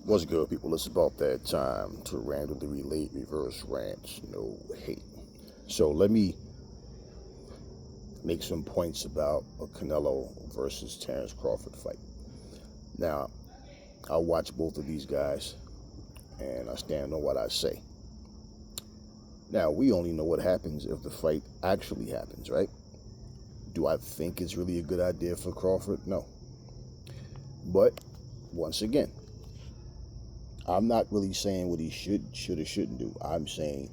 What's good, people? It's about that time to randomly relate reverse rants, no hate. So let me make some points about a Canelo versus Terence Crawford fight. Now, I watch both of these guys, and I stand on what I say. Now, we only know what happens if the fight actually happens, right? Do I think it's really a good idea for Crawford? No. But, once again, I'm not really saying what he should or shouldn't do. I'm saying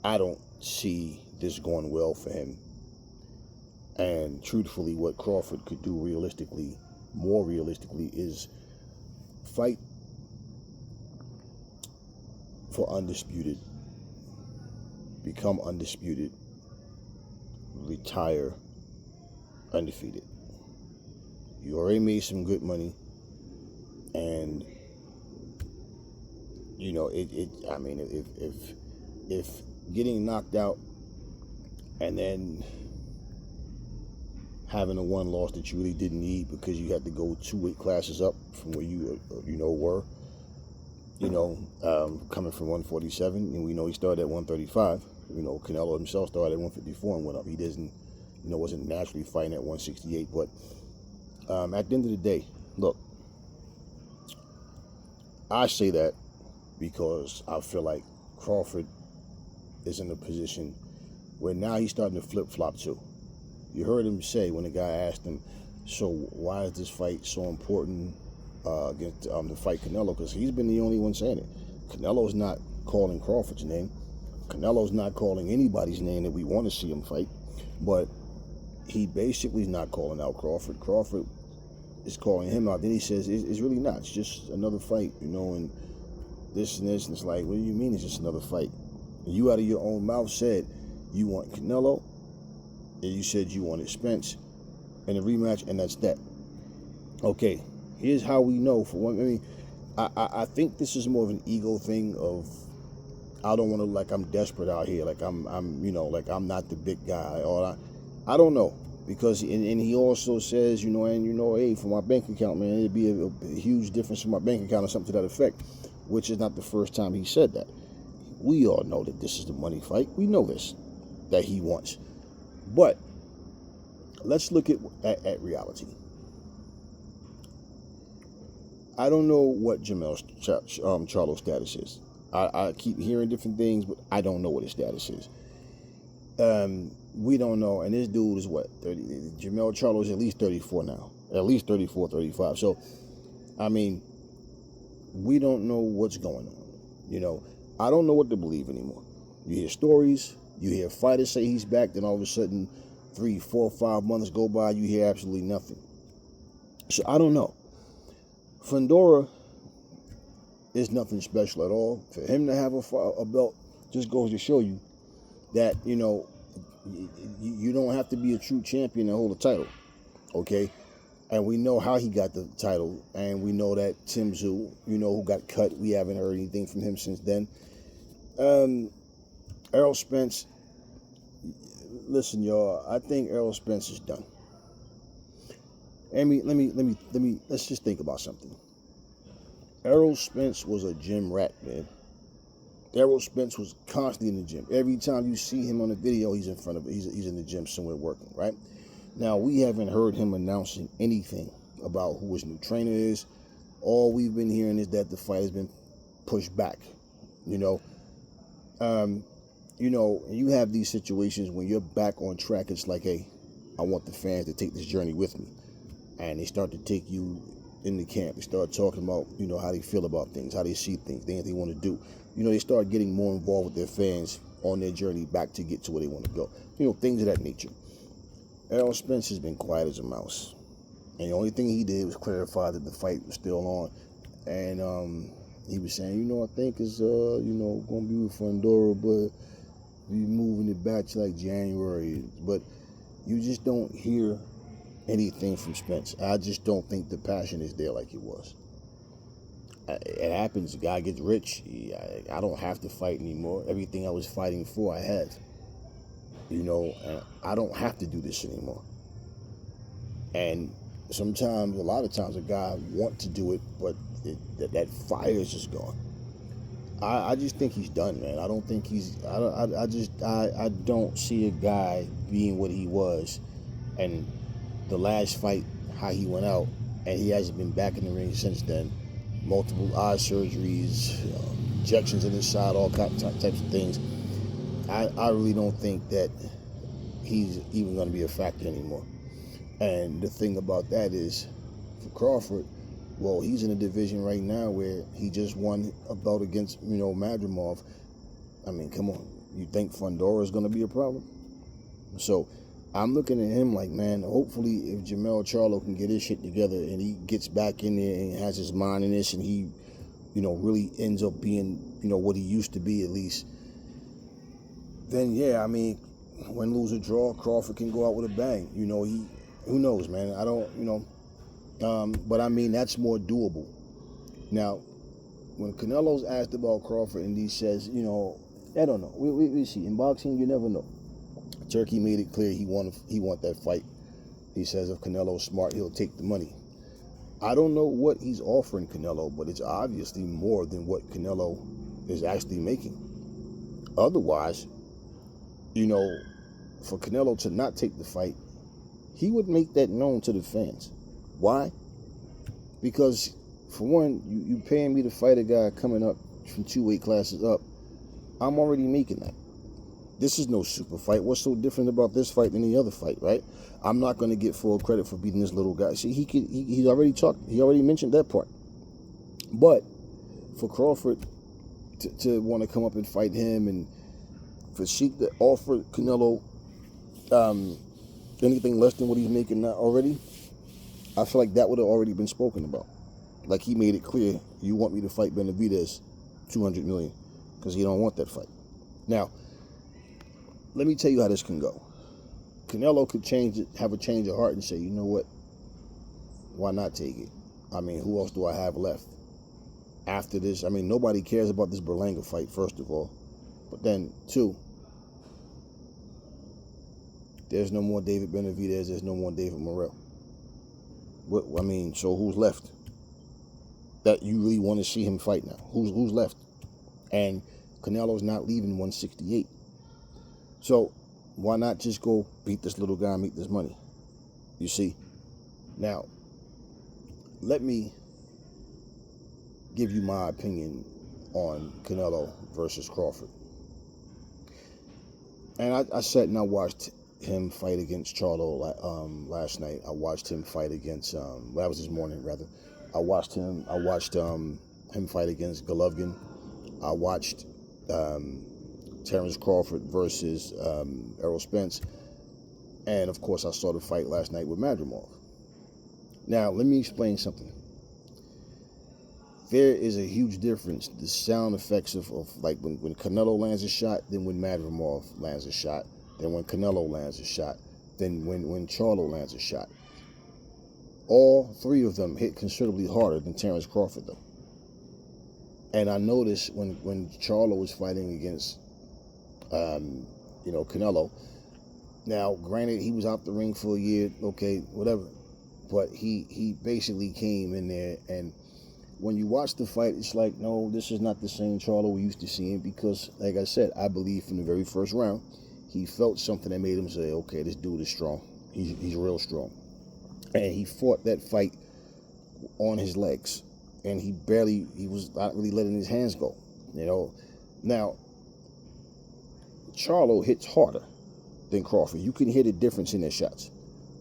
I don't see this going well for him. And truthfully, what Crawford could do realistically, more realistically, is fight for undisputed, become undisputed, retire undefeated. You already made some good money, and I mean, if getting knocked out and then having a one loss that you really didn't need because you had to go 2 weight classes up from where you were, coming from 147, and we know he started at 135. Canelo himself started at 154 and went up. He wasn't naturally fighting at 168. But at the end of the day, look, I say that because I feel like Crawford is in a position where now he's starting to flip-flop too. You heard him say when the guy asked him, so why is this fight so important against to fight Canelo? Because he's been the only one saying it. Canelo's not calling Crawford's name. Canelo's not calling anybody's name that we want to see him fight. But he basically is not calling out Crawford. Crawford is calling him out. Then he says, it's really not. It's just another fight, and this and this. And it's like, what do you mean it's just another fight? And you out of your own mouth said you want Canelo, and you said you wanted Spence in a rematch, and that's that. Okay, here's how we know. For one, I mean, I think this is more of an ego thing of, I don't want to look like I'm desperate out here, like I'm like I'm not the big guy, or I don't know, because and he also says, hey, for my bank account, man, it'd be a huge difference for my bank account or something to that effect, which is not the first time he said that. We all know that this is the money fight. We know this, that he wants. But let's look at reality. I don't know what Jamel Charlo's status is. I keep hearing different things, but I don't know what his status is. We don't know. And this dude is what, 30? Jamel Charlo is at least 34 now. At least 34, 35. So, I mean, we don't know what's going on. I don't know what to believe anymore. You hear stories. You hear fighters say he's back, then all of a sudden 3, 4, 5 months go by, you hear absolutely nothing. So I don't know. Fundora is nothing special at all. For him to have a belt just goes to show you that, you don't have to be a true champion to hold a title, okay? And we know how he got the title, and we know that Tim Tszyu, who got cut, we haven't heard anything from him since then. Errol Spence, listen, y'all, I think Errol Spence is done. Let's just think about something. Errol Spence was a gym rat, man. Errol Spence was constantly in the gym. Every time you see him on the video, he's in the gym somewhere working, right? Now, we haven't heard him announcing anything about who his new trainer is. All we've been hearing is that the fight has been pushed back, you have these situations when you're back on track. It's like, hey, I want the fans to take this journey with me. And they start to take you in the camp. They start talking about, how they feel about things, how they see things, things they want to do. They start getting more involved with their fans on their journey back to get to where they want to go. Things of that nature. Errol Spence has been quiet as a mouse. And the only thing he did was clarify that the fight was still on. And he was saying, I think it's, going to be with Fundora, but we moving it back to like January. But you just don't hear anything from Spence. I just don't think the passion is there like it was. It happens. The guy gets rich. I don't have to fight anymore. Everything I was fighting for, I had. And I don't have to do this anymore. And sometimes, a lot of times, a guy want to do it, but that fire is just gone. I just think he's done, man. I don't think he's. I don't see a guy being what he was, and the last fight, how he went out, and he hasn't been back in the ring since then. Multiple eye surgeries, injections in his side, all types of things. I really don't think that he's even going to be a factor anymore. And the thing about that is, for Crawford, well, he's in a division right now where he just won a belt against, Madrimov. I mean, come on. You think Fundora is going to be a problem? So I'm looking at him like, man, hopefully if Jermell Charlo can get his shit together and he gets back in there and has his mind in this and he, really ends up being, what he used to be at least, then yeah, I mean, win, lose, or draw, Crawford can go out with a bang. Who knows, man? I don't, but I mean, that's more doable. Now, when Canelo's asked about Crawford and he says, I don't know. We see. In boxing, you never know. Turkey made it clear he want that fight. He says if Canelo's smart, he'll take the money. I don't know what he's offering Canelo, but it's obviously more than what Canelo is actually making. Otherwise, for Canelo to not take the fight, he would make that known to the fans. Why? Because, for one, you paying me to fight a guy coming up from 2 weight classes up. I'm already making that. This is no super fight. What's so different about this fight than any other fight, right? I'm not going to get full credit for beating this little guy. See, he's already talked. He already mentioned that part. But for Crawford to want to come up and fight him, and for Sheik to offer Canelo anything less than what he's making now already, I feel like that would have already been spoken about. Like, he made it clear, you want me to fight Benavidez, $200 million, because he don't want that fight. Now, let me tell you how this can go. Canelo could have a change of heart and say, you know what? Why not take it? I mean, who else do I have left? After this, I mean, nobody cares about this Berlanga fight, first of all. But then, two, there's no more David Benavidez, there's no more David Morrell. So who's left? That you really want to see him fight now? Who's left? And Canelo's not leaving 168. So why not just go beat this little guy and make this money? You see? Now, let me give you my opinion on Canelo versus Crawford. And I sat and I watched him fight against Charlo last night. I watched him fight against that was this morning rather. I watched him fight against Golovkin. I watched Terence Crawford versus Errol Spence, and of course I saw the fight last night with Madrimov. Now let me explain something. There is a huge difference. The sound effects of like when Canelo lands a shot, then when Madrimov lands a shot, then when Canelo lands a shot, then when Charlo lands a shot. All three of them hit considerably harder than Terence Crawford, though. And I noticed when Charlo was fighting against, Canelo. Now, granted, he was out the ring for a year, okay, whatever. But he basically came in there, and when you watch the fight, it's like, no, this is not the same Charlo we used to seeing, because, like I said, I believe from the very first round, he felt something that made him say, okay, this dude is strong. He's real strong. And he fought that fight on his legs. And he was not really letting his hands go, Now, Charlo hits harder than Crawford. You can hear the difference in their shots.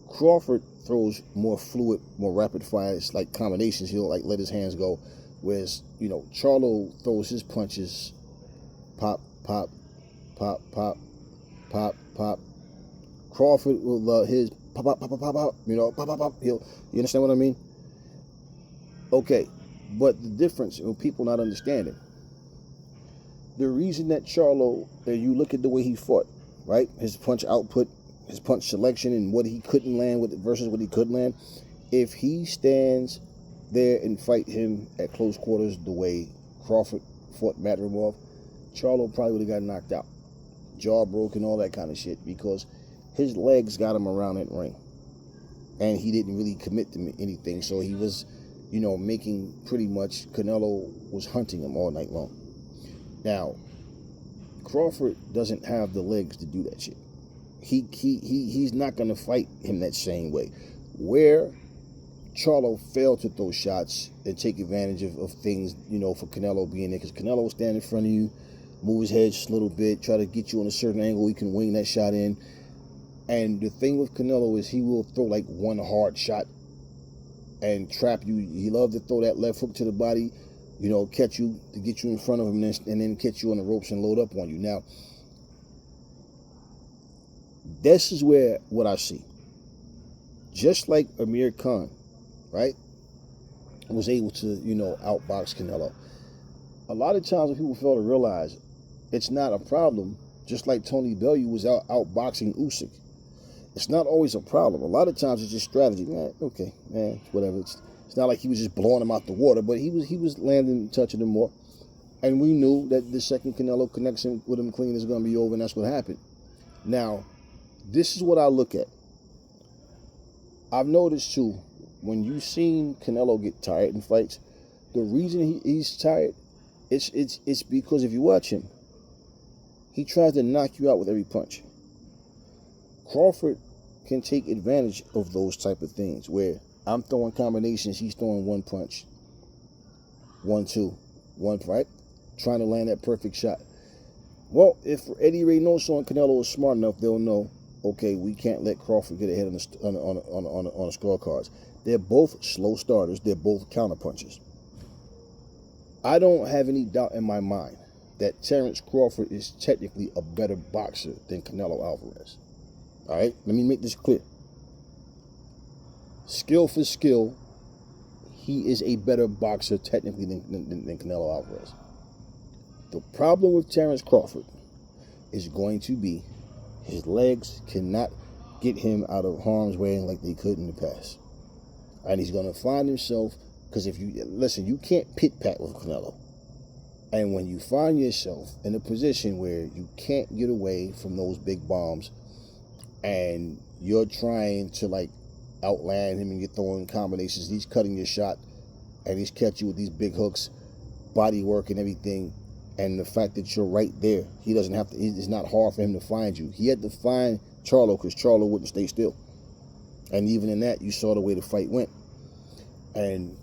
Crawford throws more fluid, more rapid fire. It's like combinations. He'll like let his hands go. Whereas, Charlo throws his punches, pop, pop, pop, pop, pop, pop. Crawford will his pop, pop, pop, pop, pop, pop, pop, pop, pop. You understand what I mean? Okay. But the difference, people not understanding, the reason that Charlo, you look at the way he fought, right? His punch output, his punch selection, and what he couldn't land with versus what he could land. If he stands there and fight him at close quarters the way Crawford fought Madrimov, Charlo probably would have got knocked out, jaw broken, all that kind of shit, because his legs got him around that ring. and he didn't really commit to anything. So he was, making pretty much Canelo was hunting him all night long. Now, Crawford doesn't have the legs to do that shit. He's not gonna fight him that same way. Where Charlo failed to throw shots and take advantage of things, for Canelo being there, because Canelo will stand in front of you, move his head just a little bit, try to get you on a certain angle, he can wing that shot in. And the thing with Canelo is he will throw like one hard shot and trap you. He loves to throw that left hook to the body, catch you, to get you in front of him, and then catch you on the ropes and load up on you. Now, this is where what I see. Just like Amir Khan, right, was able to, outbox Canelo. A lot of times when people fail to realize it's not a problem, just like Tony Bellew was outboxing Usyk. It's not always a problem. A lot of times it's just strategy. Whatever. It's not like he was just blowing him out the water, but he was landing, touching him more. And we knew that the second Canelo connects him with him clean is going to be over, and that's what happened. Now, this is what I look at. I've noticed too, when you've seen Canelo get tired in fights, the reason he's tired, it's because if you watch him, he tries to knock you out with every punch. Crawford can take advantage of those type of things where I'm throwing combinations, he's throwing one punch, 1-2, one fight, trying to land that perfect shot. Well, if Eddie Reynoso and Canelo is smart enough, they'll know, okay, we can't let Crawford get ahead on the scorecards. They're both slow starters. They're both counterpunchers. I don't have any doubt in my mind that Terence Crawford is technically a better boxer than Canelo Alvarez. All right, let me make this clear. Skill for skill, he is a better boxer technically than Canelo Alvarez. The problem with Terence Crawford is going to be his legs cannot get him out of harm's way like they could in the past. And he's going to find himself, because if you, listen, you can't pit-pat with Canelo. And when you find yourself in a position where you can't get away from those big bombs, and you're trying to like outland him and you're throwing combinations, he's cutting your shot and he's catching you with these big hooks, body work and everything, and the fact that you're right there, he doesn't have to, it's not hard for him to find you. He had to find Charlo because Charlo wouldn't stay still. And even in that, you saw the way the fight went. And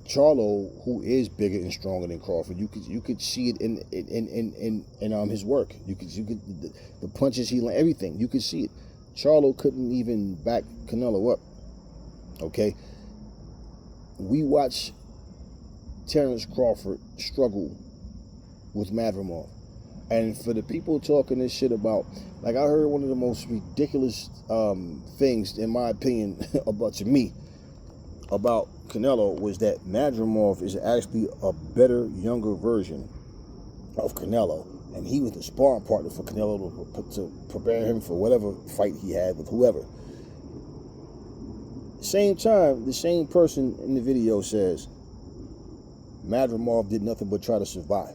Charlo, who is bigger and stronger than Crawford, you could see it in his work. You could the punches he landed, everything, you could see it. Charlo couldn't even back Canelo up. Okay, we watch Terence Crawford struggle with Madrimov, and for the people talking this shit about, like, I heard one of the most ridiculous things, in my opinion, about Canelo was that Madrimov is actually a better, younger version of Canelo, and he was the sparring partner for Canelo to prepare him for whatever fight he had with whoever. Same time, the same person in the video says Madrimov did nothing but try to survive.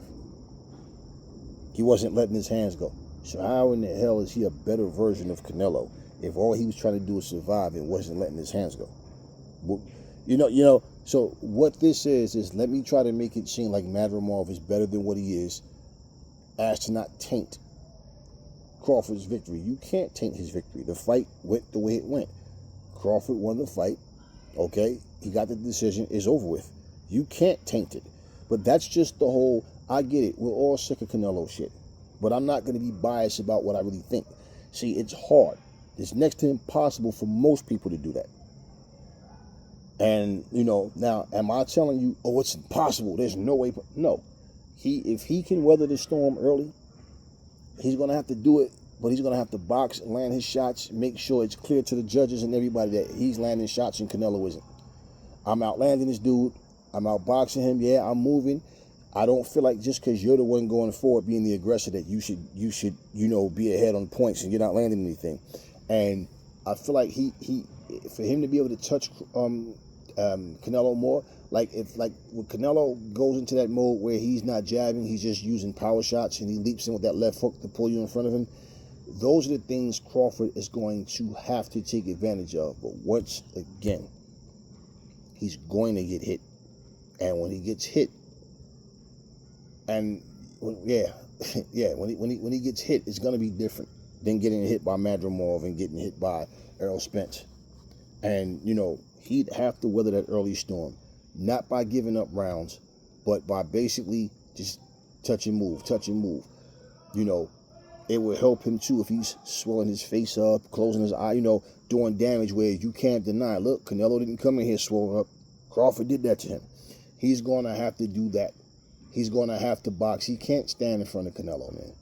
He wasn't letting his hands go. So how in the hell is he a better version of Canelo if all he was trying to do was survive and wasn't letting his hands go? So what this is let me try to make it seem like Madrimov is better than what he is, as to not taint Crawford's victory. You can't taint his victory. The fight went the way it went. Crawford won the fight. Okay, he got the decision. It's over with. You can't taint it. But that's just the whole, I get it. We're all sick of Canelo shit. But I'm not going to be biased about what I really think. See, it's hard. It's next to impossible for most people to do that. And, now, am I telling you, oh, it's impossible, there's no way? No. If he can weather the storm early, he's going to have to do it, but he's going to have to box, land his shots, make sure it's clear to the judges and everybody that he's landing shots and Canelo isn't. I'm outlanding this dude. I'm outboxing him. Yeah, I'm moving. I don't feel like just because you're the one going forward, being the aggressor, that you should be ahead on points and you're not landing anything. And I feel like for him to be able to touch Canelo more, when Canelo goes into that mode where he's not jabbing, he's just using power shots and he leaps in with that left hook to pull you in front of him, Those are the things Crawford is going to have to take advantage of. But once again, he's going to get hit. And when he gets hit, and when he gets hit, it's going to be different than getting hit by Madrimov and getting hit by Errol Spence. And, he'd have to weather that early storm, not by giving up rounds, but by basically just touch and move. It would help him too if he's swelling his face up, closing his eye, doing damage where you can't deny. Look, Canelo didn't come in here swollen up. Crawford did that to him. He's going to have to do that. He's going to have to box. He can't stand in front of Canelo, man.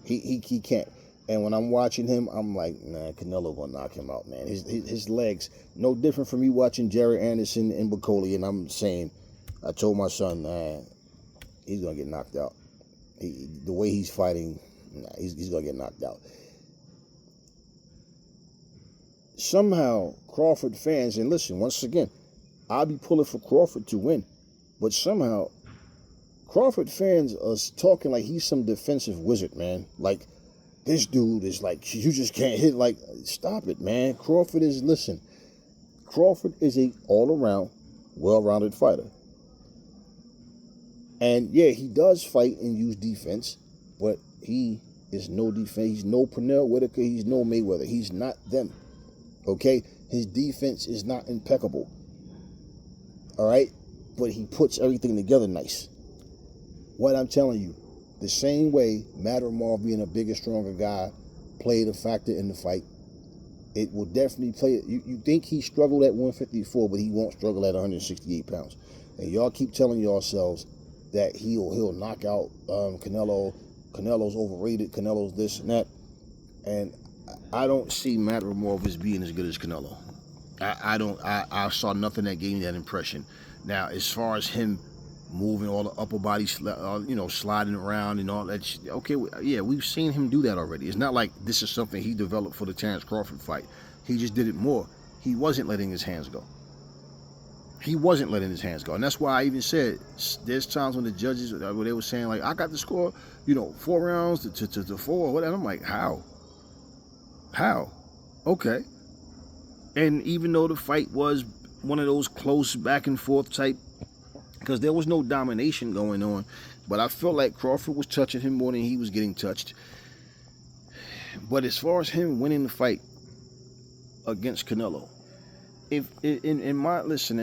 He can't. And when I'm watching him, I'm like, nah, Canelo gonna knock him out, man. His legs, no different from me watching Jerry Anderson and Bacoli, and I'm saying, I told my son, man, he's gonna get knocked out. The way he's fighting, he's gonna get knocked out. Somehow, Crawford fans, and listen, once again, I'll be pulling for Crawford to win, but somehow, Crawford fans are talking like he's some defensive wizard, man. Like, this dude is like, you just can't hit. Like, stop it, man. Crawford is a all-around, well-rounded fighter. And, yeah, he does fight and use defense, but he is no defense. He's no Pernell Whitaker. He's no Mayweather. He's not them, okay? His defense is not impeccable, all right? But he puts everything together nice. What I'm telling you, the same way Madrimov being a bigger, stronger guy played a factor in the fight, it will definitely play. You think he struggled at 154, but he won't struggle at 168 pounds. And y'all keep telling yourselves that he'll knock out Canelo. Canelo's overrated. Canelo's this and that. And I don't see Madrimov as being as good as Canelo. I saw nothing that gave me that impression. Now, as far as him moving all the upper body, sliding around and all that. Okay, yeah, we've seen him do that already. It's not like this is something he developed for the Terence Crawford fight. He just did it more. He wasn't letting his hands go. And that's why I even said there's times when the judges, where they were saying, like, I got the score, 4 rounds to 4 or whatever. I'm like, how? Okay. And even though the fight was one of those close back and forth type, because there was no domination going on, but I felt like Crawford was touching him more than he was getting touched. But as far as him winning the fight against Canelo, in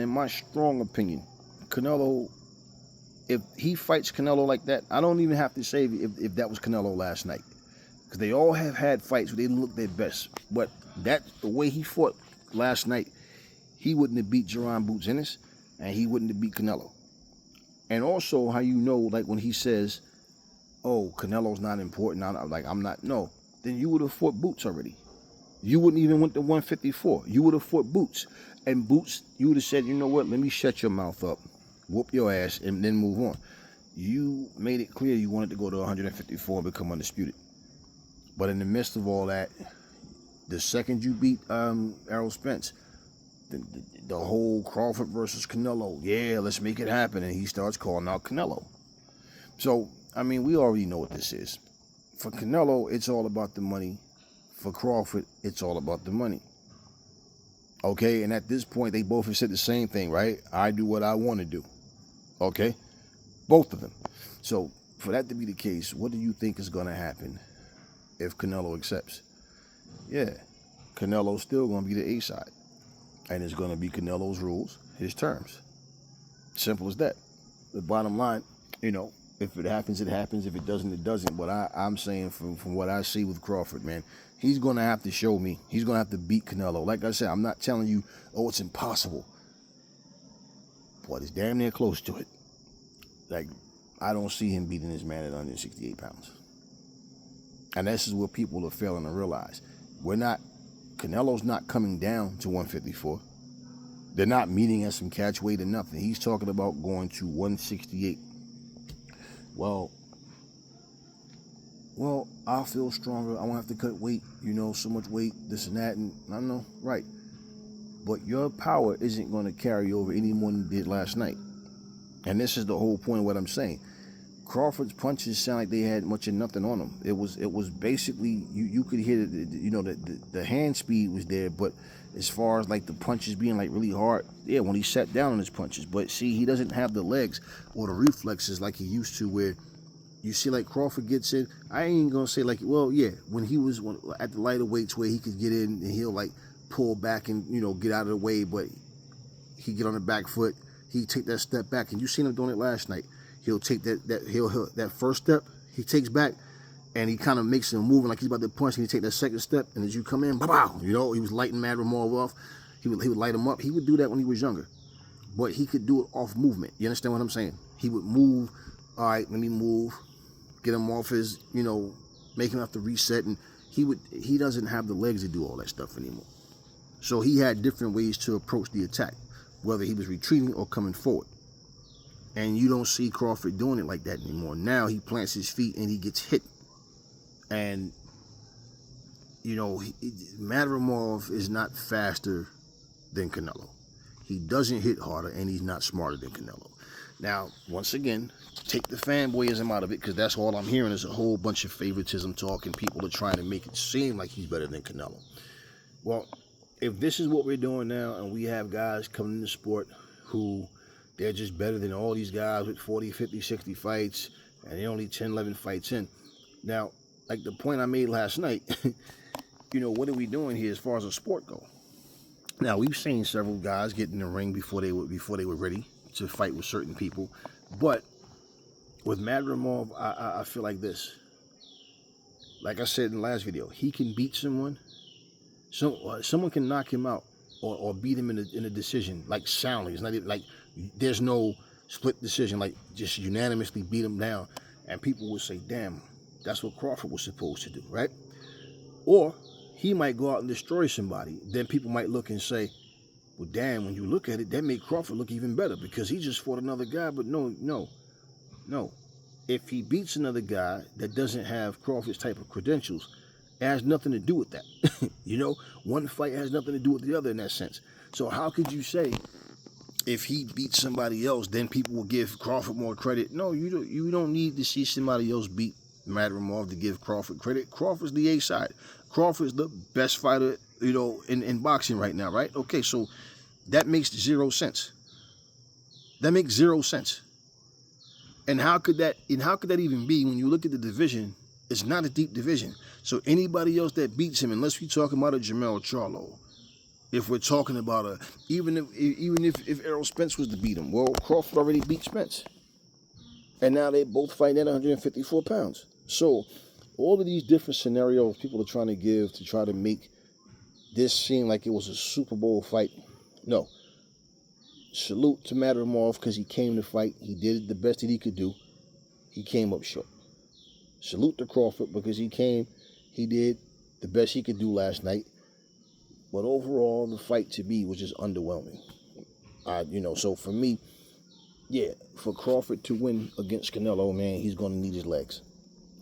my strong opinion, Canelo, if he fights Canelo like that, I don't even have to say if that was Canelo last night, because they all have had fights where they didn't look their best. But the way he fought last night, he wouldn't have beat Jerron Boots Ennis, and he wouldn't have beat Canelo. And also, how like when he says, oh, Canelo's not important, I'm not, no, then you would have fought Boots already. You wouldn't even went to 154. You would have fought Boots. And Boots, you would have said, you know what, let me shut your mouth up, whoop your ass, and then move on. You made it clear you wanted to go to 154 and become undisputed. But in the midst of all that, the second you beat Errol Spence, the whole Crawford versus Canelo, yeah, let's make it happen, and he starts calling out Canelo. So, we already know what this is. For Canelo, it's all about the money. For Crawford, it's all about the money. Okay, and at this point, they both have said the same thing, right? I do what I want to do. Okay? Both of them. So, for that to be the case, what do you think is going to happen if Canelo accepts? Yeah, Canelo's still going to be the A side. And it's going to be Canelo's rules, his terms. Simple as that. The bottom line, if it happens, it happens. If it doesn't, it doesn't. But I'm saying from what I see with Crawford, man, he's going to have to show me. He's going to have to beat Canelo. Like I said, I'm not telling you, oh, it's impossible. But it's damn near close to it. Like, I don't see him beating this man at 168 pounds. And this is what people are failing to realize. Canelo's not coming down to 154. They're not meeting at some catch weight or nothing. He's talking about going to 168. Well, I'll feel stronger. I won't have to cut weight, so much weight, this and that. And I know, right. But your power isn't going to carry over any more than it did last night. And this is the whole point of what I'm saying. Crawford's punches sound like they had much of nothing on them. It was basically you could hear the hand speed was there, but as far as like the punches being like really hard, yeah, when he sat down on his punches. But see, he doesn't have the legs or the reflexes like he used to, where you see like Crawford gets in. I ain't gonna say like, well, yeah, when he was at the lighter weights where he could get in and he'll like pull back and get out of the way, but he get on the back foot, he take that step back, and you seen him doing it last night. He'll take that first step he takes back, and he kind of makes him moving like he's about to punch, and he take that second step, and as you come in, pow, he was lighting Madrimov off. He would light him up. He would do that when he was younger, but he could do it off movement. You understand what I'm saying? He would move. All right, let me move, get him off his, make him have to reset, and he doesn't have the legs to do all that stuff anymore. So he had different ways to approach the attack, whether he was retreating or coming forward. And you don't see Crawford doing it like that anymore. Now he plants his feet and he gets hit. And, Madrimov is not faster than Canelo. He doesn't hit harder, and he's not smarter than Canelo. Now, once again, take the fanboyism out of it, because that's all I'm hearing is a whole bunch of favoritism talk, and people are trying to make it seem like he's better than Canelo. Well, if this is what we're doing now, and we have guys coming in the sport who they're just better than all these guys with 40, 50, 60 fights, and they're only 10, 11 fights in. Now, like the point I made last night, what are we doing here as far as a sport go? Now, we've seen several guys get in the ring before they were ready to fight with certain people, but with Madrimov, I feel like this. Like I said in the last video, he can beat someone. Someone can knock him out or beat him in a decision, like soundly. It's not even, like there's no split decision, like just unanimously beat him down, and people would say, "Damn, that's what Crawford was supposed to do," right? Or he might go out and destroy somebody. Then people might look and say, "Well, damn, when you look at it, that made Crawford look even better because he just fought another guy." But no. If he beats another guy that doesn't have Crawford's type of credentials, it has nothing to do with that. One fight has nothing to do with the other in that sense. So how could you say if he beats somebody else, then people will give Crawford more credit? No, you don't need to see somebody else beat Madrimov to give Crawford credit. Crawford's the A side. Crawford's the best fighter, in boxing right now, right? Okay, so that makes zero sense. That makes zero sense. And how could that even be when you look at the division? It's not a deep division. So anybody else that beats him, unless we're talking about a Jermell Charlo, if we're talking about even if Errol Spence was to beat him, well, Crawford already beat Spence, and now they both fighting at 154 pounds. So all of these different scenarios people are trying to give to try to make this seem like it was a Super Bowl fight. No. Salute to Madrimov because he came to fight. He did the best that he could do. He came up short. Salute to Crawford because he did the best he could do last night. But overall, the fight to me was just underwhelming. So for me, yeah, for Crawford to win against Canelo, man, he's going to need his legs.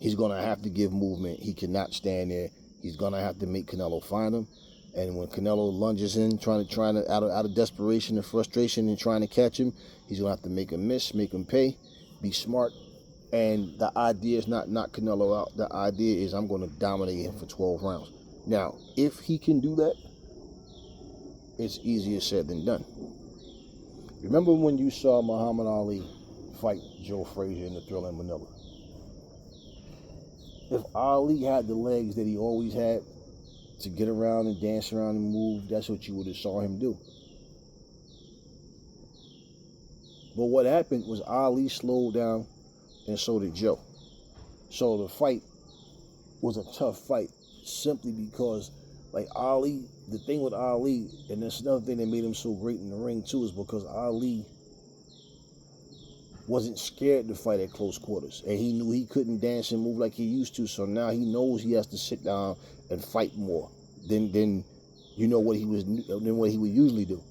He's going to have to give movement. He cannot stand there. He's going to have to make Canelo find him. And when Canelo lunges in, trying to out of desperation and frustration and trying to catch him, he's going to have to make him miss, make him pay, be smart. And the idea is not knock Canelo out. The idea is I'm going to dominate him for 12 rounds. Now, if he can do that, it's easier said than done. Remember when you saw Muhammad Ali fight Joe Frazier in the Thrilla in Manila? If Ali had the legs that he always had to get around and dance around and move, that's what you would have saw him do. But what happened was Ali slowed down, and so did Joe. So the fight was a tough fight simply because, like, Ali, the thing with Ali, and that's another thing that made him so great in the ring too, is because Ali wasn't scared to fight at close quarters, and he knew he couldn't dance and move like he used to. So now he knows he has to sit down and fight more than what he would usually do.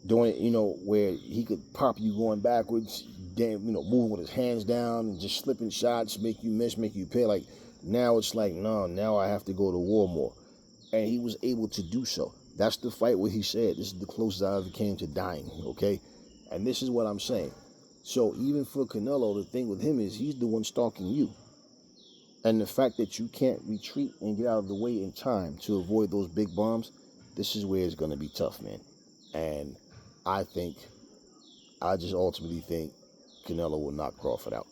Doing it, where he could pop you going backwards, moving with his hands down and just slipping shots, make you miss, make you pay. Like now it's like, no, now I have to go to war more, and he was able to do so. That's the fight where he said, "This is the closest I ever came to dying." Okay, and this is what I'm saying. So even for Canelo, the thing with him is he's the one stalking you. And the fact that you can't retreat and get out of the way in time to avoid those big bombs, this is where it's going to be tough, man. And I just ultimately think Canelo will knock Crawford out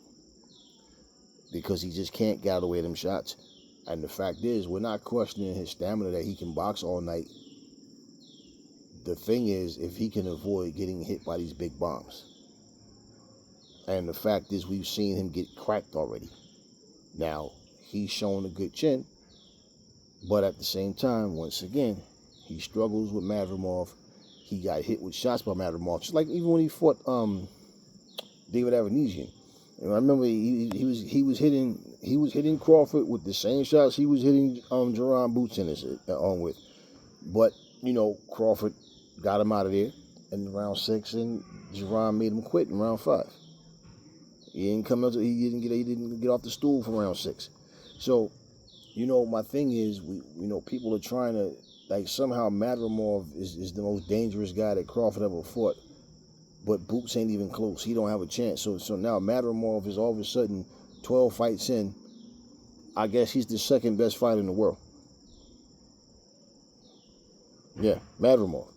because he just can't get out of the way of them shots. And the fact is, we're not questioning his stamina that he can box all night. The thing is, if he can avoid getting hit by these big bombs. And the fact is, we've seen him get cracked already. Now, he's shown a good chin, but at the same time, once again, he struggles with Madrimov. He got hit with shots by Madrimov, just like even when he fought David Avanesian. And I remember he was hitting Crawford with the same shots he was hitting Jerron Boots in his on with, but Crawford got him out of there in round 6, and Jerron made him quit in round 5. He didn't get off the stool for round 6. So, my thing is, people are trying to, like, somehow Madrimov is the most dangerous guy that Crawford ever fought, but Boots ain't even close. He don't have a chance. So now Madrimov is all of a sudden 12 fights in. I guess he's the second best fighter in the world. Yeah, Madrimov.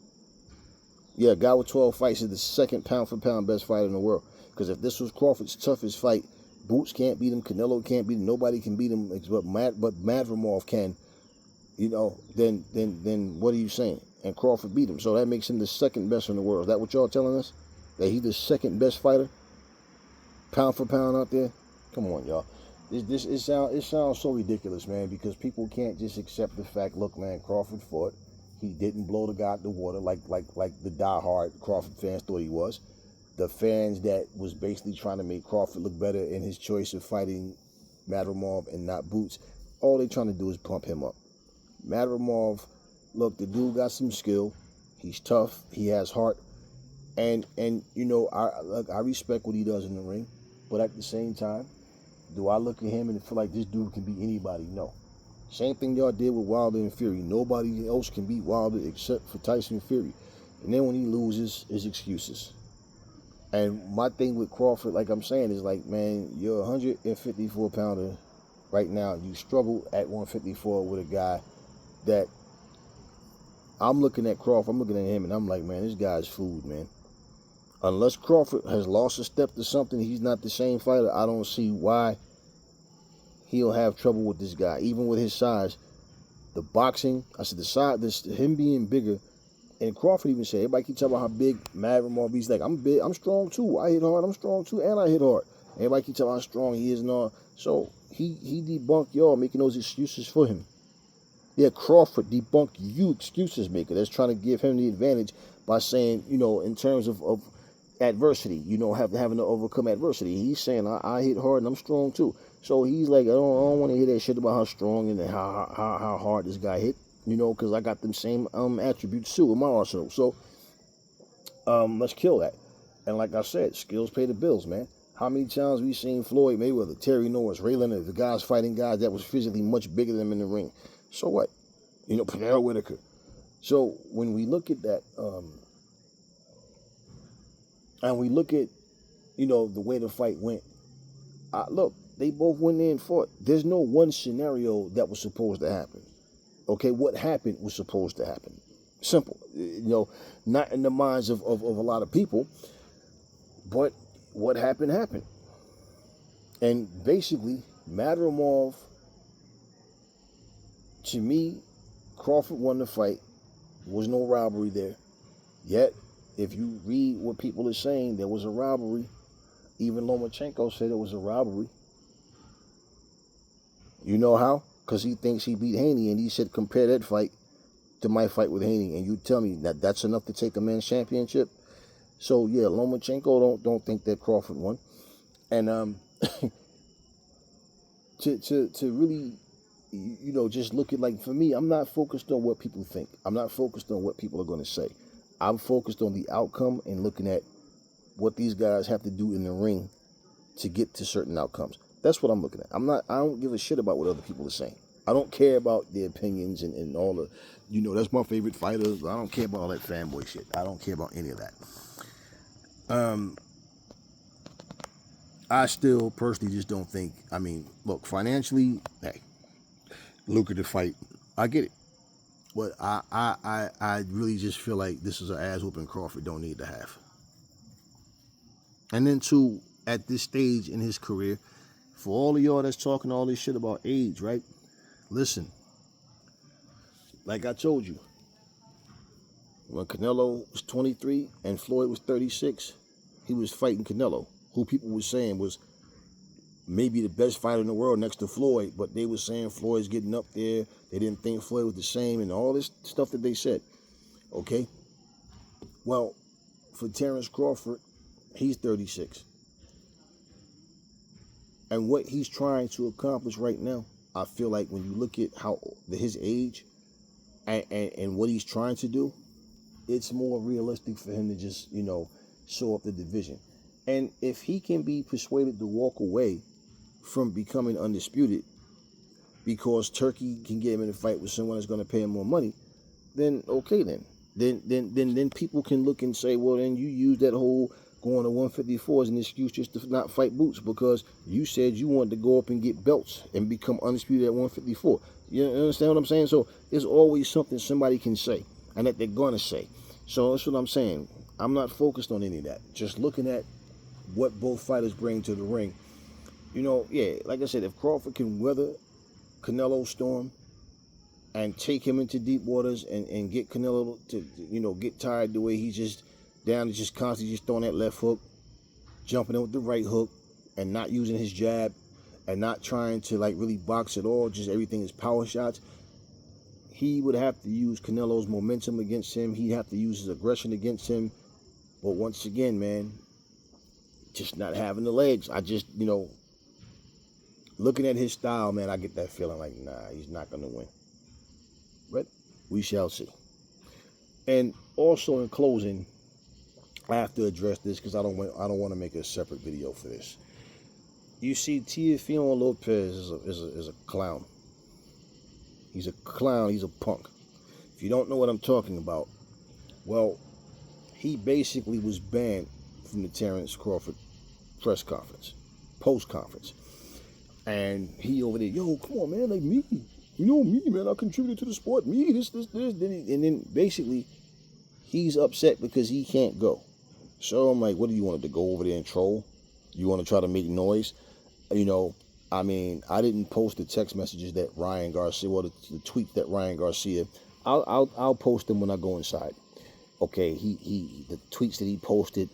Yeah, a guy with 12 fights is the second pound-for-pound best fighter in the world. Because if this was Crawford's toughest fight, Boots can't beat him, Canelo can't beat him, nobody can beat him, but Madrimov can. Then what are you saying? And Crawford beat him, so that makes him the second best in the world. Is that what y'all telling us? That he's the second best fighter, pound for pound out there? Come on, y'all. It sounds so ridiculous, man, because people can't just accept the fact. Look, man, Crawford fought. He didn't blow the guy out the water like the diehard Crawford fans thought he was. The fans that was basically trying to make Crawford look better in his choice of fighting Madrimov and not Boots, all they trying to do is pump him up. Madrimov, look, the dude got some skill. He's tough. He has heart. And I respect what he does in the ring. But at the same time, do I look at him and feel like this dude can beat anybody? No. Same thing y'all did with Wilder and Fury. Nobody else can beat Wilder except for Tyson Fury. And then when he loses, his excuses. And my thing with Crawford, like I'm saying, is like, man, you're a 154-pounder right now. You struggle at 154 with a guy that I'm looking at Crawford, I'm looking at him, and I'm like, man, this guy's food, man. Unless Crawford has lost a step to something, he's not the same fighter. I don't see why he'll have trouble with this guy, even with his size. The boxing, I said him being bigger. And Crawford even said, everybody keep talking about how big Madrimov is. Like, I'm big, I'm strong too. I hit hard, I'm strong too, and I hit hard. Everybody keep talking about how strong he is and all. So he debunked y'all making those excuses for him. Yeah, Crawford debunked you excuses maker that's trying to give him the advantage by saying, in terms of adversity, having to overcome adversity. He's saying, I hit hard and I'm strong too. So he's like, I don't want to hear that shit about how strong and how hard this guy hit. Because I got them same attributes too in my arsenal. So let's kill that. And like I said, skills pay the bills, man. How many times we seen Floyd Mayweather, Terry Norris, Ray Leonard, the guys fighting guys that was physically much bigger than them in the ring? So what? Pernell Whitaker. So when we look at that, and we look at, the way the fight went, look, they both went in and fought. There's no one scenario that was supposed to happen. Okay, what happened was supposed to happen. Simple. Not in the minds of a lot of people, but what happened, happened. And basically, Madrimov, to me, Crawford won the fight. There was no robbery there. Yet, if you read what people are saying, there was a robbery. Even Lomachenko said it was a robbery. You know how? Because he thinks he beat Haney, and he said, compare that fight to my fight with Haney, and you tell me that that's enough to take a men's championship? So, yeah, Lomachenko don't think that Crawford won. And to really, just look at, like, for me, I'm not focused on what people think. I'm not focused on what people are going to say. I'm focused on the outcome and looking at what these guys have to do in the ring to get to certain outcomes. That's what I'm looking at. I don't give a shit about what other people are saying. I don't care about their opinions and all the, that's my favorite fighter. I don't care about all that fanboy shit. I don't care about any of that. I still personally just don't think. I mean, look, financially, hey, lucrative fight. I get it. But I really just feel like this is an ass whooping Crawford don't need to have. And then too, at this stage in his career, for all of y'all that's talking all this shit about age, right? Listen, like I told you, when Canelo was 23 and Floyd was 36, he was fighting Canelo, who people were saying was maybe the best fighter in the world next to Floyd, but they were saying Floyd's getting up there. They didn't think Floyd was the same and all this stuff that they said. Okay? Well, for Terence Crawford, he's 36. And what he's trying to accomplish right now, I feel like when you look at his age and what he's trying to do, it's more realistic for him to just, show up the division. And if he can be persuaded to walk away from becoming undisputed because Turkey can get him in a fight with someone that's going to pay him more money, then okay then. Then people can look and say, well, then you use that whole going to 154 as an excuse just to not fight Boots because you said you wanted to go up and get belts and become undisputed at 154. You understand what I'm saying? So there's always something somebody can say and that they're going to say. So that's what I'm saying. I'm not focused on any of that. Just looking at what both fighters bring to the ring. Like I said, if Crawford can weather Canelo's storm and take him into deep waters and get Canelo to, get tired the way he's just down to just constantly just throwing that left hook, jumping in with the right hook, and not using his jab, and not trying to, really box at all, just everything is power shots, he would have to use Canelo's momentum against him. He'd have to use his aggression against him. But once again, man, just not having the legs. I just, looking at his style, man, I get that feeling like, nah, he's not going to win. But we shall see. And also in closing, I have to address this because I don't want to make a separate video for this. You see, Teofimo Lopez is a clown. He's a clown. He's a punk. If you don't know what I'm talking about, well, he basically was banned from the Terence Crawford press conference, post conference. And he over there, yo, come on, man, like me. Me, man, I contributed to the sport. Me, this. And then basically, he's upset because he can't go. So I'm like, what do you want to go over there and troll? You want to try to make noise? I didn't post the text messages that Ryan Garcia, the tweets that Ryan Garcia. I'll post them when I go inside. Okay, the tweets that he posted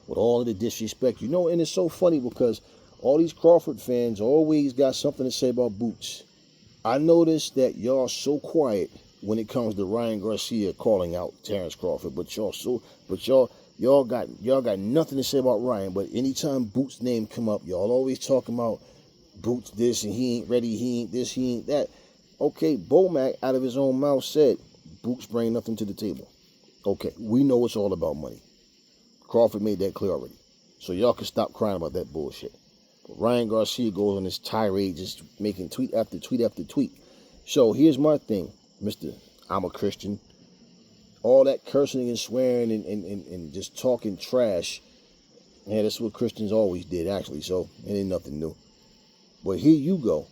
with all of the disrespect, and it's so funny because all these Crawford fans always got something to say about Boots. I noticed that y'all so quiet when it comes to Ryan Garcia calling out Terence Crawford, but y'all got nothing to say about Ryan. But anytime Boots' name come up, y'all always talking about Boots this and he ain't ready, he ain't this, he ain't that. Okay, Bomac out of his own mouth said Boots bring nothing to the table. Okay, we know it's all about money. Crawford made that clear already. So y'all can stop crying about that bullshit. But Ryan Garcia goes on this tirade just making tweet after tweet after tweet. So here's my thing, Mr. I'm a Christian. All that cursing and swearing and just talking trash. Yeah, that's what Christians always did, actually. So it ain't nothing new. But here you go.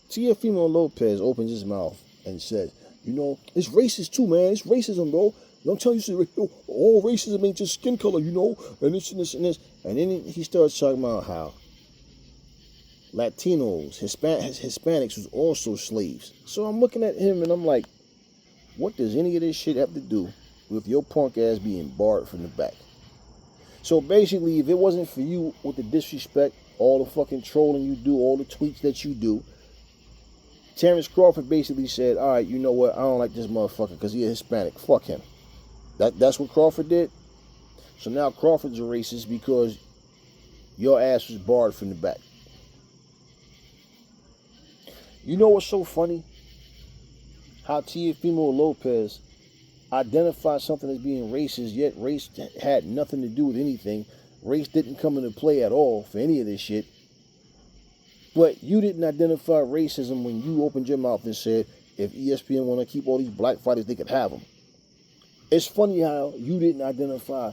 Teofimo Lopez opens his mouth and says, it's racist too, man. It's racism, bro. Don't tell you, all racism ain't just skin color, and this and this and this. And then he starts talking about how Latinos, Hispanics was also slaves. So I'm looking at him and I'm like, what does any of this shit have to do with your punk ass being barred from the back? So basically, if it wasn't for you with the disrespect, all the fucking trolling you do, all the tweets that you do, Terence Crawford basically said, all right, you know what? I don't like this motherfucker because he's a Hispanic. Fuck him. That's what Crawford did. So now Crawford's a racist because your ass was barred from the back. You know what's so funny? How Teofimo Lopez identified something as being racist, yet race had nothing to do with anything. Race didn't come into play at all for any of this shit. But you didn't identify racism when you opened your mouth and said, if ESPN want to keep all these black fighters, they could have them. It's funny how you didn't identify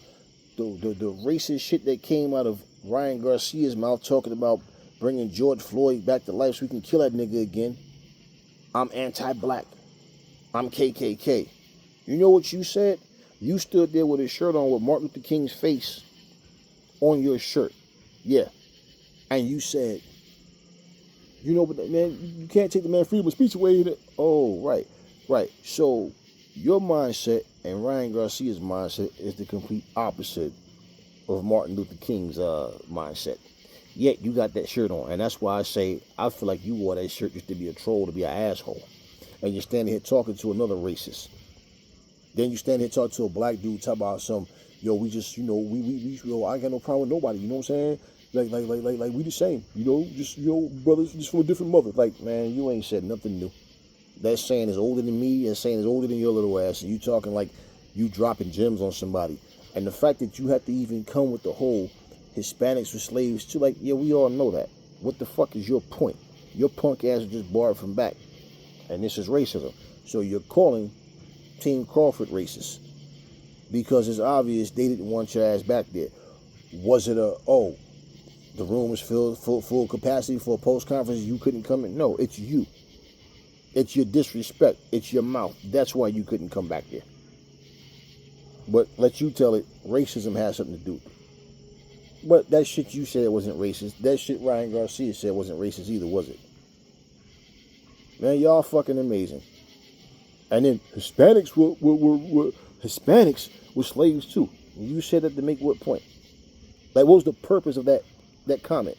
the racist shit that came out of Ryan Garcia's mouth talking about bringing George Floyd back to life so we can kill that nigga again. I'm anti-black. I'm KKK. You know what you said? You stood there with a shirt on with Martin Luther King's face on your shirt. Yeah. And you said, you know, but man, you can't take the man's freedom of speech away. Oh, right. Right. So your mindset and Ryan Garcia's mindset is the complete opposite of Martin Luther King's mindset. Yet you got that shirt on. And that's why I say I feel like you wore that shirt just to be a troll, to be an asshole. And you're standing here talking to another racist. Then you stand here talking to a black dude, talk about some, yo, we just, you know, we I ain't got no problem with nobody, you know what I'm saying? Like we the same, you know, just, you know, brothers just from a different mother. Like, man, you ain't said nothing new. That saying is older than me, and saying is older than your little ass, and you talking like you dropping gems on somebody. And the fact that you have to even come with the whole Hispanics were slaves too, like, yeah, we all know that. What the fuck is your point? Your punk ass just borrowed from back. And this is racism. So you're calling Team Crawford racist because it's obvious they didn't want your ass back there. Was it the room was filled full capacity for a post conference, you couldn't come in? No, it's you. It's your disrespect. It's your mouth. That's why you couldn't come back there. But let you tell it, racism has something to do. But that shit you said wasn't racist. That shit Ryan Garcia said wasn't racist either, was it? Man, y'all fucking amazing. And then Hispanics were slaves too. You said that to make what point? Like, what was the purpose of that comment?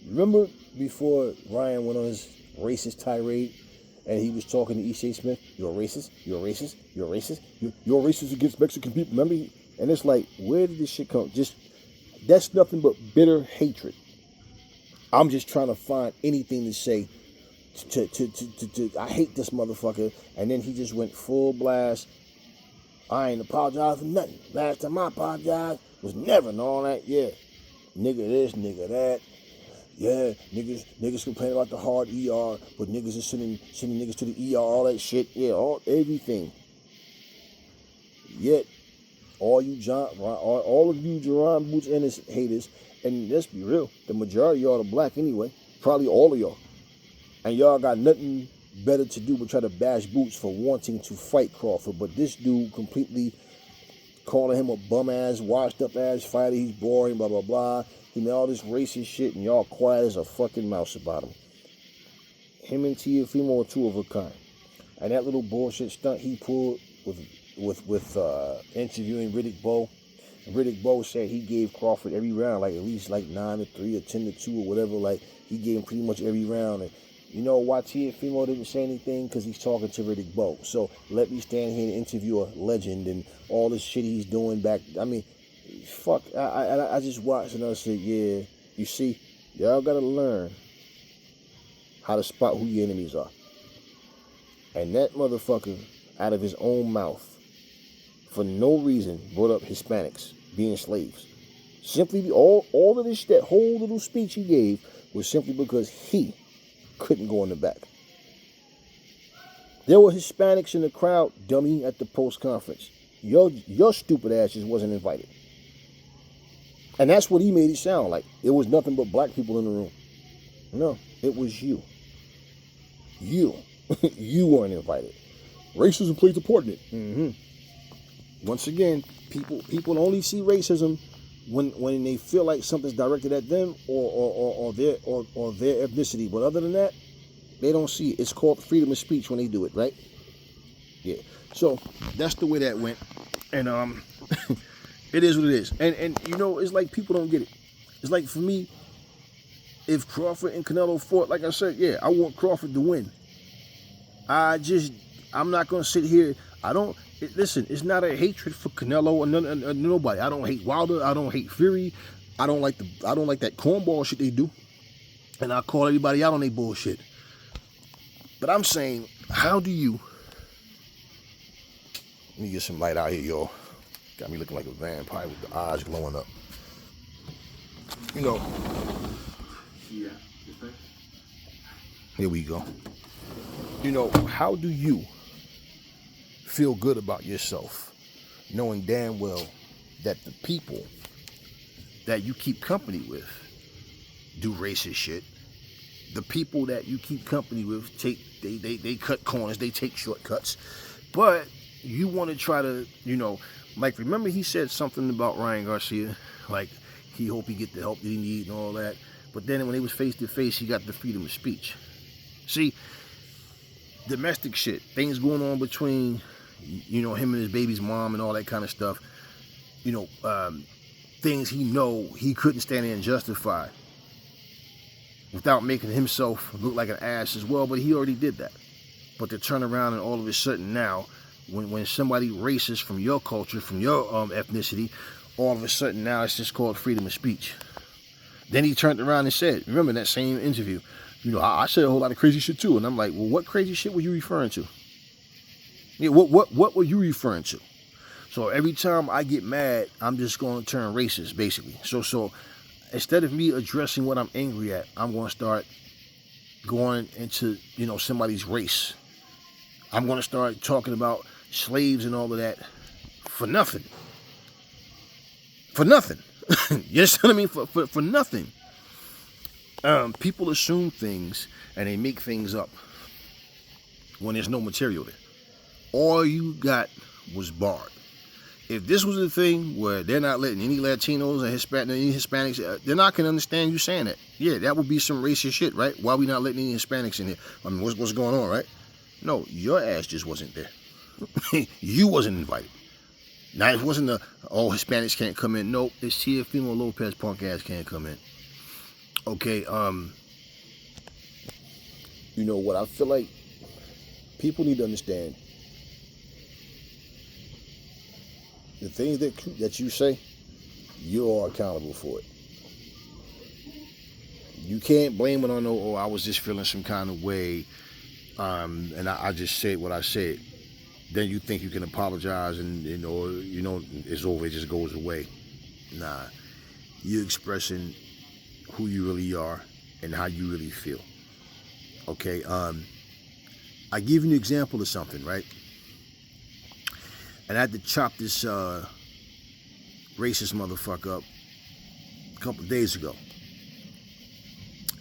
Remember before Ryan went on his racist tirade and he was talking to E.J. Smith? You're a racist. You're a racist. You're a racist. You're a racist against Mexican people. Remember? And it's like, where did this shit come? That's nothing but bitter hatred. I'm just trying to find anything to say to I hate this motherfucker. And then he just went full blast. I ain't apologize for nothing. Last time I apologized was never and all that. Yeah. Nigga this, nigga that. Yeah, niggas complain about the hard ER, but niggas is sending niggas to the ER, all that shit. Yeah, everything. Yet, all of you Jerron Boots and his haters, and let's be real, the majority of y'all are black anyway. Probably all of y'all. And y'all got nothing better to do but try to bash Boots for wanting to fight Crawford. But this dude completely calling him a bum-ass, washed-up-ass fighter. He's boring, blah, blah, blah. He made all this racist shit, and y'all quiet as a fucking mouse about him. Him and Teofimo are two of a kind. And that little bullshit stunt he pulled with interviewing Riddick Bowe. Riddick Bowe said he gave Crawford every round, like at least like 9-3 or 10-2 or whatever. Like, he gave him pretty much every round. And you know why Teofimo didn't say anything? Because he's talking to Riddick Bowe. So let me stand here and interview a legend and all this shit he's doing back. I mean, fuck. I just watched and I said, yeah, you see, y'all got to learn how to spot who your enemies are. And that motherfucker, out of his own mouth, for no reason, brought up Hispanics being slaves. Simply, all of this, that whole little speech he gave was simply because he couldn't go in the back. There were Hispanics in the crowd, dummy, at the post conference. Your stupid ass just wasn't invited. And that's what he made it sound like. It was nothing but black people in the room. No, it was you. You. You weren't invited. Racism plays a part in it. Mm-hmm. Once again, people only see racism when they feel like something's directed at them or their ethnicity. But other than that, they don't see it. It's called freedom of speech when they do it, right? Yeah. So that's the way that went. And it is what it is. And you know, it's like people don't get it. It's like, for me, if Crawford and Canelo fought, like I said, yeah, I want Crawford to win. I'm not gonna sit here. Listen, it's not a hatred for Canelo or nobody. I don't hate Wilder. I don't hate Fury. I don't like that cornball shit they do. And I call everybody out on their bullshit. But I'm saying, how do you? Let me get some light out here, y'all. Got me looking like a vampire with the eyes glowing up. You know. Yeah. Here we go. You know, how do you feel good about yourself, knowing damn well that the people that you keep company with do racist shit. The people that you keep company with they cut corners, they take shortcuts. But you want to try to, like, remember he said something about Ryan Garcia, like he hope he get the help that he need and all that. But then when they was face to face, he got the freedom of speech. See, domestic shit, things going on between, him and his baby's mom and all that kind of stuff. Things he couldn't stand there and justify without making himself look like an ass as well, but he already did that. But to turn around and all of a sudden now, when somebody racist from your culture, from your ethnicity, all of a sudden now it's just called freedom of speech. Then he turned around and said, remember that same interview, I said a whole lot of crazy shit too. And I'm like, well, what crazy shit were you referring to? Yeah, what were you referring to? So every time I get mad, I'm just going to turn racist, basically. So instead of me addressing what I'm angry at, I'm going to start going into, somebody's race. I'm going to start talking about slaves and all of that for nothing. For nothing. You understand what I mean? For nothing. People assume things and they make things up when there's no material there. All you got was barred. If this was a thing where they're not letting any Latinos or Hispanics, they're not going to understand you saying that. Yeah, that would be some racist shit, right? Why are we not letting any Hispanics in here? I mean, what's going on, right? No, your ass just wasn't there. You wasn't invited. Now, it wasn't Hispanics can't come in. Nope, it's Teofimo Lopez punk ass can't come in. Okay, what I feel like people need to understand. The things that you say, you are accountable for it. You can't blame it on, I was just feeling some kind of way, and I just said what I said. Then you think you can apologize and, it's over, it just goes away. Nah, you're expressing who you really are and how you really feel. Okay, I give you an example of something, right? And I had to chop this racist motherfucker up a couple of days ago.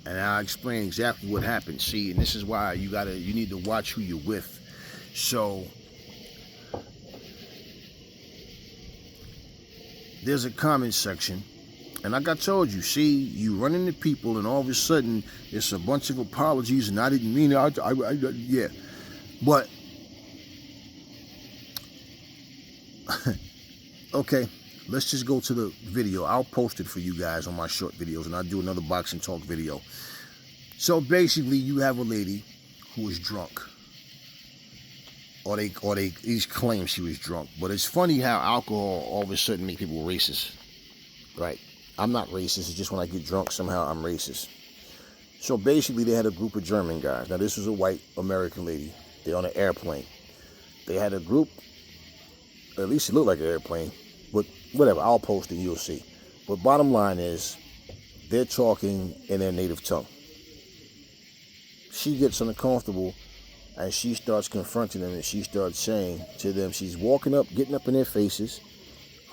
And I explained exactly what happened. See, and this is why you need to watch who you're with. So there's a comment section, and like I told you, see, you run into people, and all of a sudden it's a bunch of apologies, and I didn't mean it. Yeah, but okay, let's just go to the video. I'll post it for you guys on my short videos, and I'll do another boxing talk video. So basically, you have a lady who is drunk, or they each claim she was drunk. But it's funny how alcohol all of a sudden make people racist, right? I'm not racist. It's just when I get drunk, somehow I'm racist. So basically, they had a group of German guys. Now, this was a white American lady. They're on an airplane. They had a group. At least it looked like an airplane, but whatever, I'll post it, you'll see. But bottom line is, they're talking in their native tongue. She gets uncomfortable, and she starts confronting them, and she starts saying to them, she's walking up, getting up in their faces,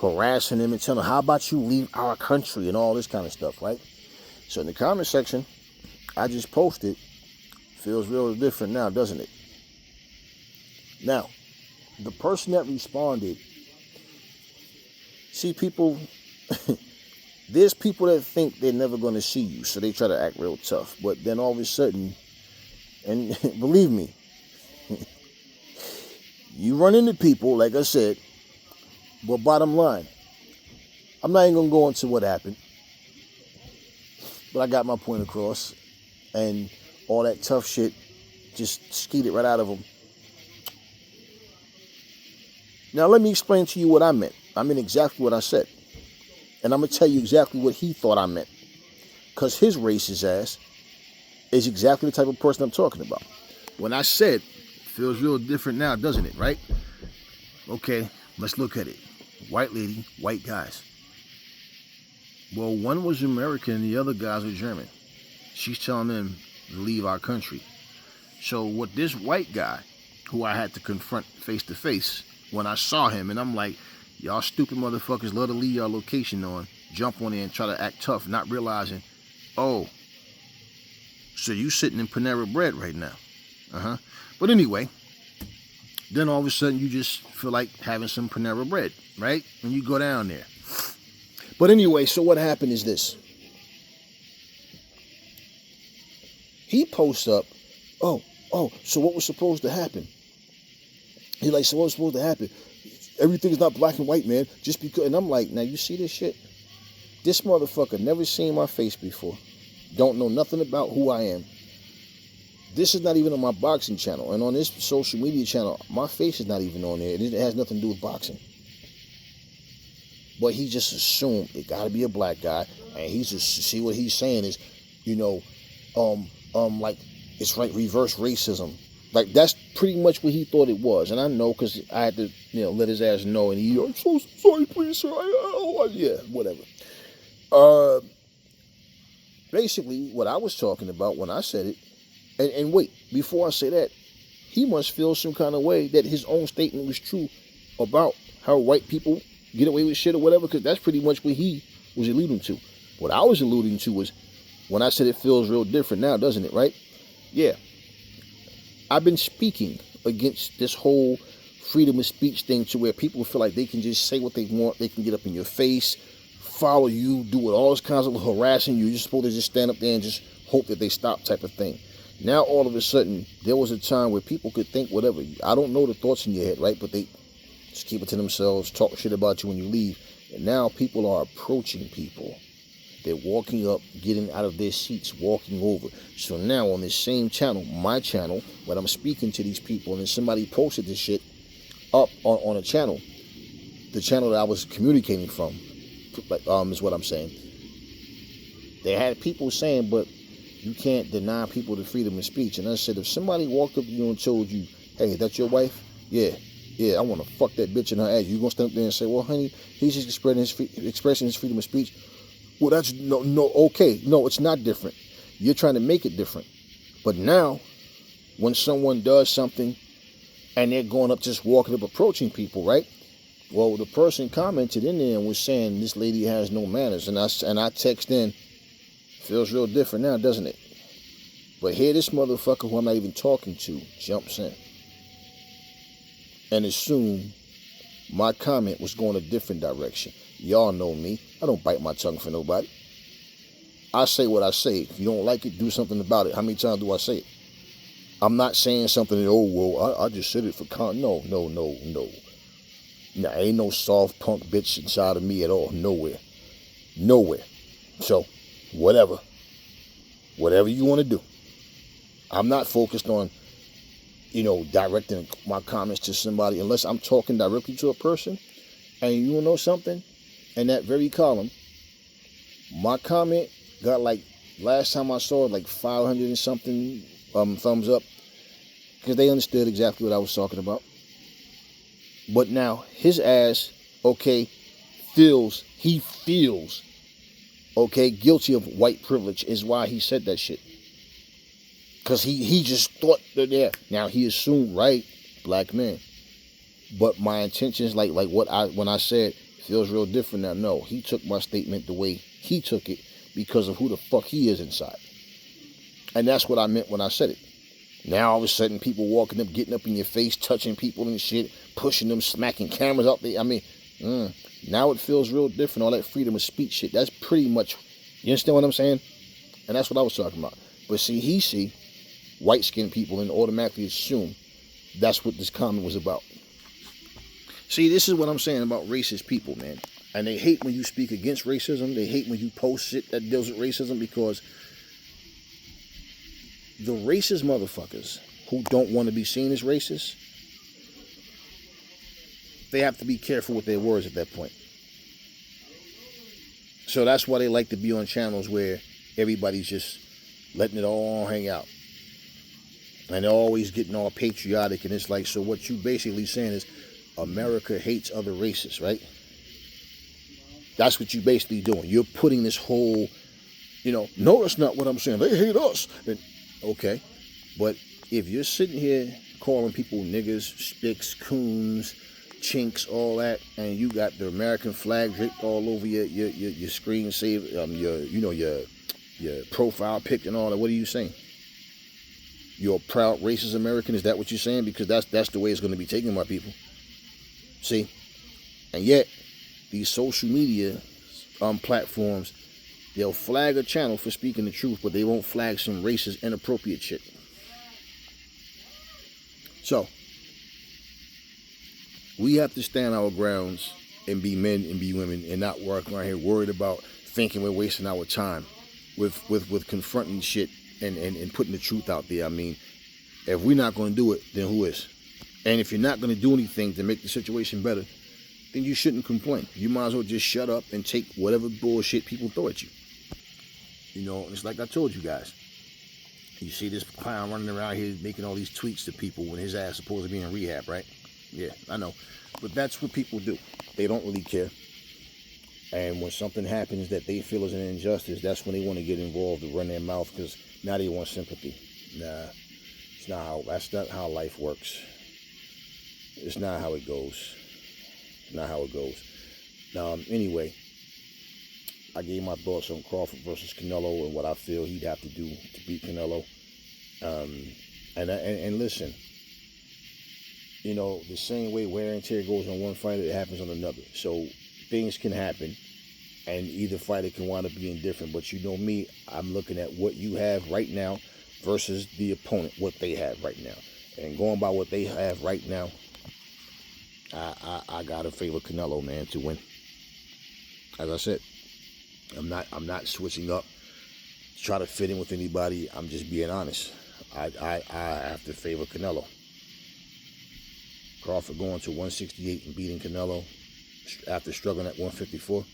harassing them, and telling them, how about you leave our country, and all this kind of stuff, right? So in the comment section, I just posted, feels real different now, doesn't it? Now, the person that responded, see, people, there's people that think they're never going to see you, so they try to act real tough. But then all of a sudden, and believe me, you run into people, like I said, but bottom line, I'm not even going to go into what happened, but I got my point across, and all that tough shit just skeeted right out of them. Now, let me explain to you what I meant. I meant exactly what I said. And I'm going to tell you exactly what he thought I meant. Because his racist ass is exactly the type of person I'm talking about. When I said, feels real different now, doesn't it, right? Okay, let's look at it. White lady, white guys. Well, one was American and the other guys were German. She's telling them to leave our country. So what this white guy, who I had to confront face to face when I saw him. And I'm like, y'all stupid motherfuckers love to leave y'all location on, jump on there and try to act tough, not realizing, oh, so you sitting in Panera Bread right now. But anyway, then all of a sudden you just feel like having some Panera Bread, right? When you go down there. But anyway, so what happened is this. He posts up, oh, so what was supposed to happen? He's like, so what was supposed to happen? Everything's not black and white, man. Just because. And I'm like, now you see this shit? This motherfucker never seen my face before. Don't know nothing about who I am. This is not even on my boxing channel. And on this social media channel, my face is not even on there. It has nothing to do with boxing. But he just assumed it got to be a black guy. And he's just, see what he's saying is, you know, like, it's like reverse racism. Like, that's pretty much what he thought it was. And I know because I had to, you know, let his ass know. And he, I'm so sorry, please, sir. Yeah, whatever. Basically, what I was talking about when I said it, and wait, before I say that, he must feel some kind of way that his own statement was true about how white people get away with shit or whatever, because that's pretty much what he was alluding to. What I was alluding to was when I said it feels real different now, doesn't it, right? Yeah. I've been speaking against this whole freedom of speech thing to where people feel like they can just say what they want, they can get up in your face, follow you, do all those kinds of harassing you. You're supposed to just stand up there and just hope that they stop type of thing. Now, all of a sudden, there was a time where people could think whatever. I don't know the thoughts in your head, right? But they just keep it to themselves, talk shit about you when you leave. And now people are approaching people. They're walking up, getting out of their seats, walking over. So now on this same channel, my channel, when I'm speaking to these people, and then somebody posted this shit up on a channel, the channel that I was communicating from, is what I'm saying. They had people saying, but you can't deny people the freedom of speech. And I said, if somebody walked up to you and told you, hey, that's your wife? Yeah, I want to fuck that bitch in her ass. You gonna stand up there and say, well, honey, he's just expressing his freedom of speech? Well, that's okay. No, it's not different. You're trying to make it different. But now, when someone does something and they're going up, just walking up, approaching people, right? Well, the person commented in there and was saying this lady has no manners, and I text in, feels real different now, doesn't it? But here this motherfucker who I'm not even talking to jumps in and assumed my comment was going a different direction. Y'all know me. I don't bite my tongue for nobody. I say what I say. If you don't like it, do something about it. How many times do I say it? I'm not saying something that, oh, well, I just said it for No. Nah, ain't no soft punk bitch inside of me at all. Nowhere. So, whatever you want to do. I'm not focused on, directing my comments to somebody unless I'm talking directly to a person. And you know something? In that very column, my comment got last time I saw it, 500 and something thumbs up, because they understood exactly what I was talking about. But now his ass, feels guilty of white privilege is why he said that shit. Because he just thought that, yeah. Now he assumed, right, black man. But my intentions, when I said feels real different now, no, he took my statement the way he took it because of who the fuck he is inside. And that's what I meant when I said it. Now all of a sudden people walking up, getting up in your face, touching people and shit, pushing them, smacking cameras out there. I mean, now it feels real different, all that freedom of speech shit. That's pretty much, you understand what I'm saying? And that's what I was talking about. But see white-skinned people and automatically assume that's what this comment was about. See, this is what I'm saying about racist people, man. And they hate when you speak against racism. They hate when you post shit that deals with racism, because the racist motherfuckers who don't want to be seen as racist, they have to be careful with their words at that point. So that's why they like to be on channels where everybody's just letting it all hang out. And they're always getting all patriotic, and it's like, so what you basically saying is America hates other races, right? That's what you're basically doing. You're putting this whole, no, that's not what I'm saying. They hate us. And, okay. But if you're sitting here calling people niggas, spicks, coons, chinks, all that, and you got the American flag draped all over your screensaver, your profile pic and all that. What are you saying? You're a proud racist American? Is that what you're saying? Because that's the way it's going to be taken by people. See? And yet, these social media platforms, they'll flag a channel for speaking the truth, but they won't flag some racist, inappropriate shit. So, we have to stand our grounds and be men and be women and not walk around here worried about thinking we're wasting our time with confronting shit and putting the truth out there. I mean, if we're not going to do it, then who is? And if you're not going to do anything to make the situation better, then you shouldn't complain. You might as well just shut up and take whatever bullshit people throw at you. You know, it's like I told you guys. You see this clown running around here making all these tweets to people when his ass is supposed to be in rehab, right? Yeah, I know. But that's what people do. They don't really care. And when something happens that they feel is an injustice, that's when they want to get involved and run their mouth because now they want sympathy. Nah, that's not how life works. It's not how it goes. Not how it goes. Anyway, I gave my thoughts on Crawford versus Canelo and what I feel he'd have to do to beat Canelo. And listen, you know, the same way wear and tear goes on one fighter, it happens on another. So things can happen, and either fighter can wind up being different. But you know me, I'm looking at what you have right now versus the opponent, what they have right now. And going by what they have right now, I gotta favor Canelo, man, to win. As I said, I'm not switching up to try to fit in with anybody. I'm just being honest. I have to favor Canelo. Crawford going to 168 and beating Canelo after struggling at 154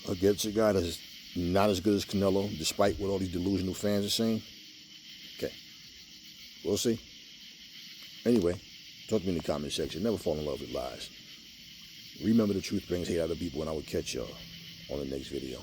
against a guy that's not as good as Canelo, despite what all these delusional fans are saying. Okay, we'll see. Anyway, talk to me in the comment section. Never fall in love with lies. Remember, the truth brings hate out of people, and I will catch y'all on the next video.